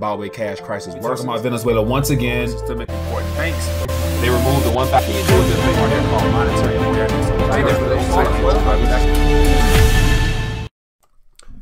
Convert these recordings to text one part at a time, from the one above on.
about way cash crisis works. Talking about Venezuela once again. Systemic important banks. They removed the one factor called monetary awareness.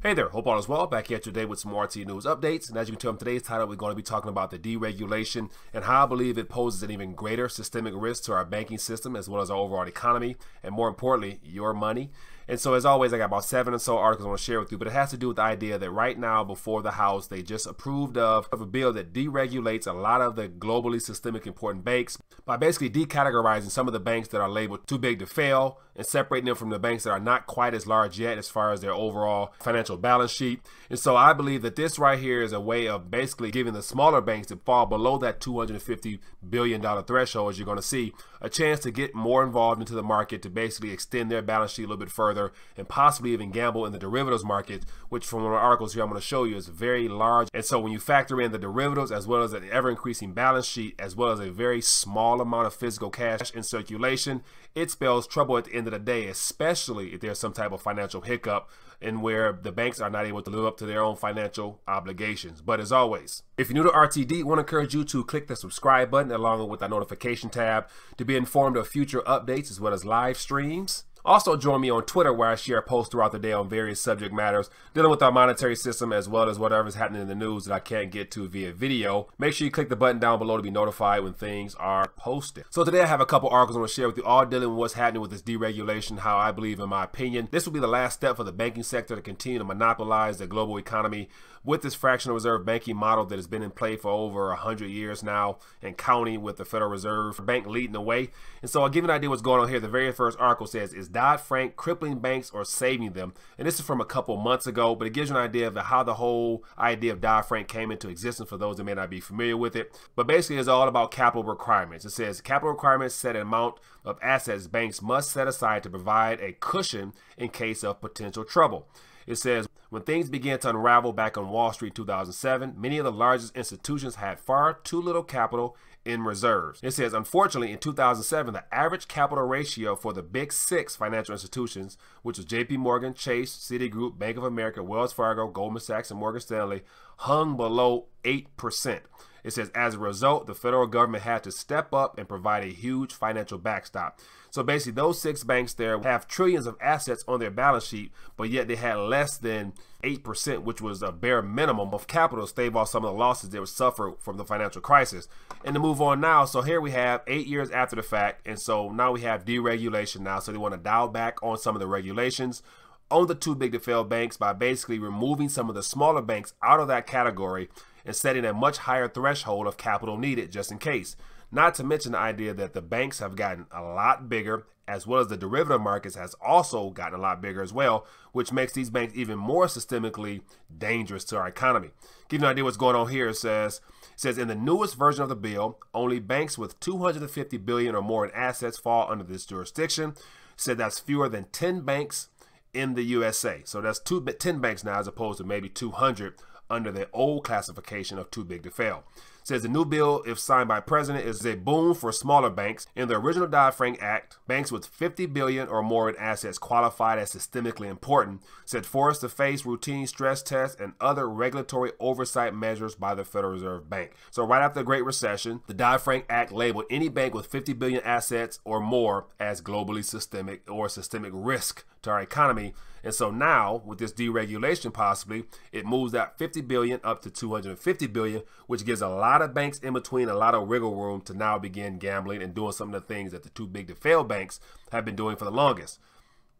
Hey there, hope all is well. Back here today with some more RTD news updates. And as you can tell from today's title, we're going to be talking about the deregulation and how I believe it poses an even greater systemic risk to our banking system as well as our overall economy, and more importantly, your money. And so as always, I got about 7 or so articles I want to share with you, but it has to do with the idea that right now before the House, they just approved of a bill that deregulates a lot of the globally systemic important banks by basically decategorizing some of the banks that are labeled too big to fail and separating them from the banks that are not quite as large yet as far as their overall financial balance sheet. And so I believe that this right here is a way of basically giving the smaller banks that fall below that $250 billion threshold, as you're going to see, a chance to get more involved into the market to basically extend their balance sheet a little bit further and possibly even gamble in the derivatives market, which from one of the articles here I'm going to show you is very large. And so when you factor in the derivatives as well as an ever-increasing balance sheet as well as a very small amount of physical cash in circulation, it spells trouble at the end of the day, especially if there's some type of financial hiccup and where the banks are not able to live up to their own financial obligations. But as always, if you're new to RTD, I want to encourage you to click the subscribe button along with the notification tab to be informed of future updates as well as live streams. Also join me on Twitter where I share posts throughout the day on various subject matters dealing with our monetary system as well as whatever's happening in the news that I can't get to via video. Make sure you click the button down below to be notified when things are posted. So today I have a couple articles I want to share with you, all dealing with what's happening with this deregulation, how I believe, in my opinion, this will be the last step for the banking sector to continue to monopolize the global economy with this fractional reserve banking model that has been in play for over 100 years now and counting, with the Federal Reserve Bank leading the way. And so I'll give you an idea what's going on here. The very first article says, is Dodd-Frank crippling banks or saving them? And this is from a couple months ago, but it gives you an idea of how the whole idea of Dodd-Frank came into existence for those that may not be familiar with it. But basically it's all about capital requirements. It says capital requirements set an amount of assets banks must set aside to provide a cushion in case of potential trouble. It says, when things began to unravel back on Wall Street in 2007, many of the largest institutions had far too little capital in reserves. It says, unfortunately, in 2007, the average capital ratio for the big 6 financial institutions, which was JP Morgan, Chase, Citigroup, Bank of America, Wells Fargo, Goldman Sachs, and Morgan Stanley, hung below 8%. It says, as a result, the federal government had to step up and provide a huge financial backstop. So basically those 6 banks there have trillions of assets on their balance sheet, but yet they had less than 8%, which was a bare minimum of capital to stave off some of the losses they would suffer from the financial crisis. And to move on now, so here we have 8 years after the fact, and so now we have deregulation now. So they want to dial back on some of the regulations on the too big to fail banks by basically removing some of the smaller banks out of that category and setting a much higher threshold of capital needed just in case. Not to mention the idea that the banks have gotten a lot bigger, as well as the derivative markets has also gotten a lot bigger as well, which makes these banks even more systemically dangerous to our economy. Give you an idea what's going on here. It says in the newest version of the bill, only banks with $250 billion or more in assets fall under this jurisdiction. Said that's fewer than 10 banks in the USA. So that's 10 banks now as opposed to maybe 200 under the old classification of too big to fail. Says the new bill, if signed by President, is a boon for smaller banks. In the original Dodd-Frank Act, banks with $50 billion or more in assets qualified as systemically important, said forced to face routine stress tests and other regulatory oversight measures by the Federal Reserve Bank. So right after the Great Recession, the Dodd-Frank Act labeled any bank with 50 billion assets or more as globally systemic or systemic risk to our economy. And so now with this deregulation, possibly it moves that 50 billion up to 250 billion, which gives a lot of banks in between a lot of wiggle room to now begin gambling and doing some of the things that the too big to fail banks have been doing for the longest.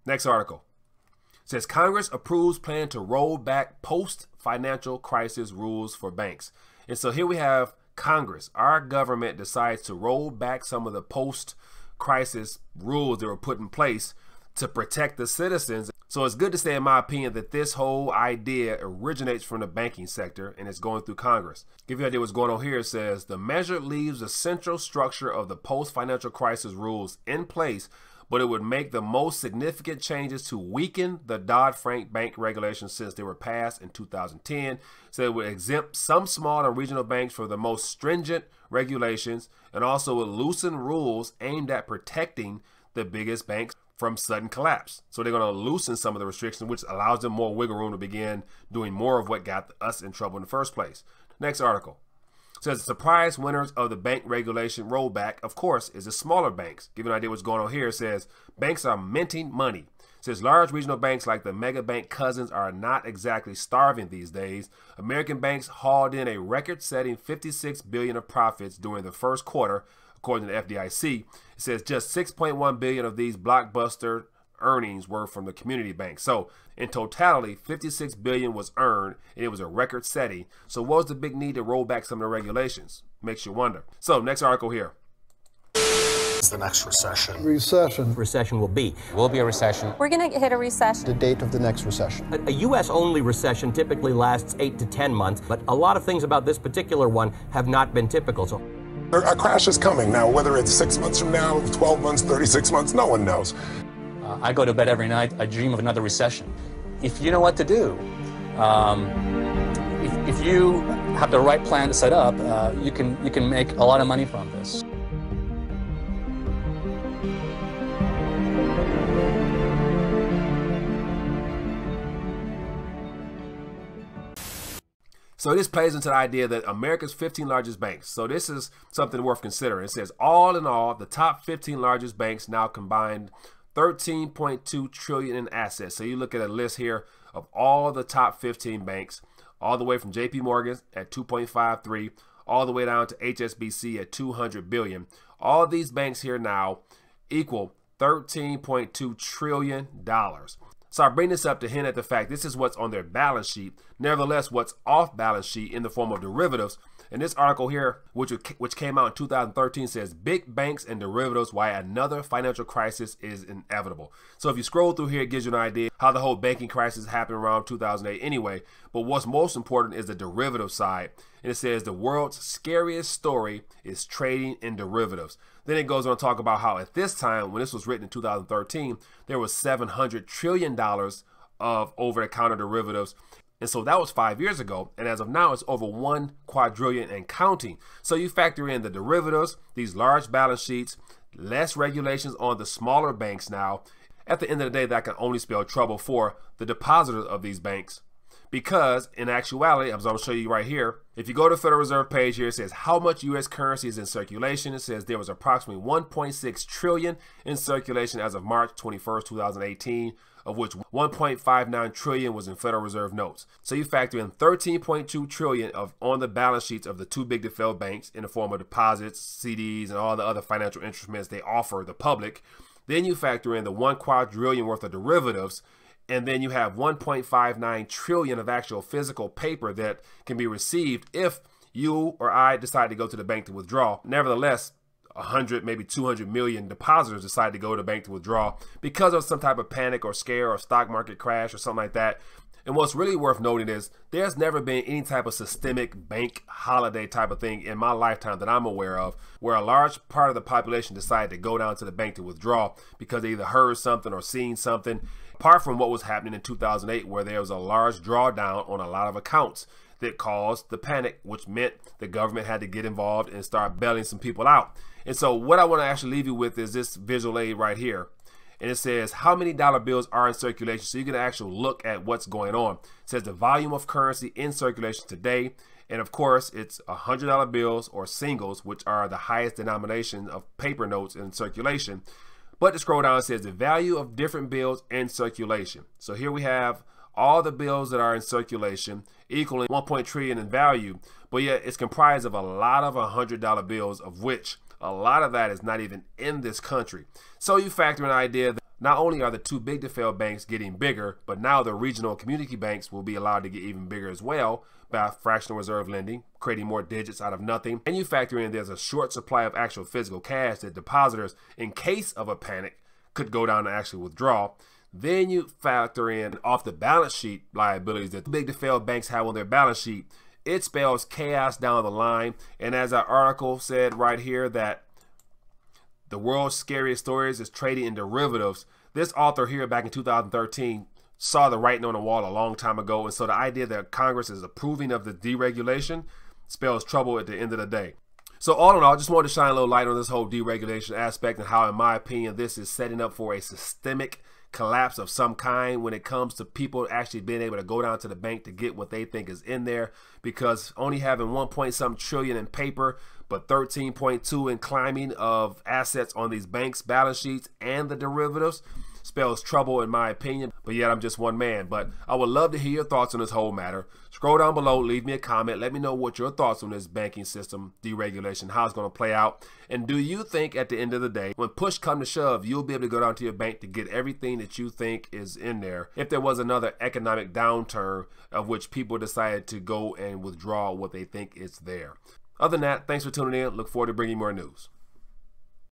Next article says Congress approves plan to roll back post-financial crisis rules for banks. And so here we have Congress, our government, decides to roll back some of the post-crisis rules that were put in place to protect the citizens. So it's good to say, in my opinion, that this whole idea originates from the banking sector and it's going through Congress. Give you an idea what's going on here. It says the measure leaves the central structure of the post-financial crisis rules in place, but it would make the most significant changes to weaken the Dodd-Frank bank regulations since they were passed in 2010. So it would exempt some small and regional banks from the most stringent regulations and also would loosen rules aimed at protecting the biggest banks from sudden collapse. So they're going to loosen some of the restrictions, which allows them more wiggle room to begin doing more of what got us in trouble in the first place. Next article says the surprise winners of the bank regulation rollback, of course, is the smaller banks. Give you an idea what's going on here. It says banks are minting money. It says large regional banks like the mega bank cousins are not exactly starving these days. American banks hauled in a record-setting $56 billion of profits during the first quarter, according to the FDIC. It says just $6.1 billion of these blockbuster earnings were from the community banks. So in totality, $56 billion was earned, and it was a record setting. So what was the big need to roll back some of the regulations? Makes you wonder. So next article here. It's the next recession. Recession will be. Will be a recession. We're going to hit a recession. The date of the next recession. A U.S.-only recession typically lasts 8 to 10 months, but a lot of things about this particular one have not been typical. So A crash is coming. Now, whether it's 6 months from now, 12 months, 36 months, no one knows. I go to bed every night, I dream of another recession. If you know what to do, if you have the right plan to set up, you can make a lot of money from this. So this plays into the idea that America's 15 largest banks. So this is something worth considering. It says all in all, the top 15 largest banks now combined $13.2 trillion in assets. So you look at a list here of all the top 15 banks, all the way from JP Morgan at 2.53, all the way down to HSBC at 200 billion. All these banks here now equal $13.2 trillion. So I bring this up to hint at the fact this is what's on their balance sheet. Nevertheless, what's off balance sheet in the form of derivatives. And this article here, which came out in 2013, says big banks and derivatives, why another financial crisis is inevitable. So if you scroll through here, it gives you an idea how the whole banking crisis happened around 2008 anyway. But what's most important is the derivative side. And it says the world's scariest story is trading in derivatives. Then it goes on to talk about how at this time, when this was written in 2013, there was $700 trillion of over-the-counter derivatives. And so that was 5 years ago. And as of now, it's over 1 quadrillion and counting. So you factor in the derivatives, these large balance sheets, less regulations on the smaller banks now. At the end of the day, that can only spell trouble for the depositors of these banks. Because in actuality, as I'm going to show you right here, if you go to the Federal Reserve page here, it says how much U.S. currency is in circulation. It says there was approximately 1.6 trillion in circulation as of March 21st, 2018, of which 1.59 trillion was in Federal Reserve notes. So you factor in 13.2 trillion on the balance sheets of the two big default banks in the form of deposits, CDs, and all the other financial instruments they offer the public. Then you factor in the 1 quadrillion worth of derivatives. And then you have 1.59 trillion of actual physical paper that can be received if you or I decide to go to the bank to withdraw. Nevertheless, 100, maybe 200 million depositors decide to go to the bank to withdraw because of some type of panic or scare or stock market crash or something like that. And what's really worth noting is there's never been any type of systemic bank holiday type of thing in my lifetime that I'm aware of where a large part of the population decided to go down to the bank to withdraw because they either heard something or seen something. Apart from what was happening in 2008, where there was a large drawdown on a lot of accounts that caused the panic, which meant the government had to get involved and start bailing some people out. And so what I want to actually leave you with is this visual aid right here. And it says how many dollar bills are in circulation. So you can actually look at what's going on. It says the volume of currency in circulation today. And of course, it's $100 bills or singles, which are the highest denomination of paper notes in circulation. But to scroll down, it says the value of different bills in circulation. So here we have all the bills that are in circulation equaling 1 trillion in value, but yet it's comprised of a lot of $100 bills, of which a lot of that is not even in this country. So you factor in the idea that not only are the two big default banks getting bigger, but now the regional community banks will be allowed to get even bigger as well by fractional reserve lending, creating more digits out of nothing. And you factor in there's a short supply of actual physical cash that depositors, in case of a panic, could go down and actually withdraw. Then you factor in off the balance sheet liabilities that the big default banks have on their balance sheet. It spells chaos down the line. And as our article said right here, that the world's scariest stories is trading in derivatives. This author here back in 2013 saw the writing on the wall a long time ago. And so the idea that Congress is approving of the deregulation spells trouble at the end of the day. So all in all, I just wanted to shine a little light on this whole deregulation aspect and how, in my opinion, this is setting up for a systemic collapse of some kind when it comes to people actually being able to go down to the bank to get what they think is in there, because only having 1 point something trillion in paper but 13.2 in climbing of assets on these banks' balance sheets and the derivatives spells trouble in my opinion. But yet I'm just one man. But I would love to hear your thoughts on this whole matter. Scroll down below, leave me a comment, let me know what your thoughts on this banking system deregulation, how it's going to play out, and do you think at the end of the day, when push comes to shove, you'll be able to go down to your bank to get everything that you think is in there if there was another economic downturn of which people decided to go and withdraw what they think is there? Other than that, thanks for tuning in. Look forward to bringing more news.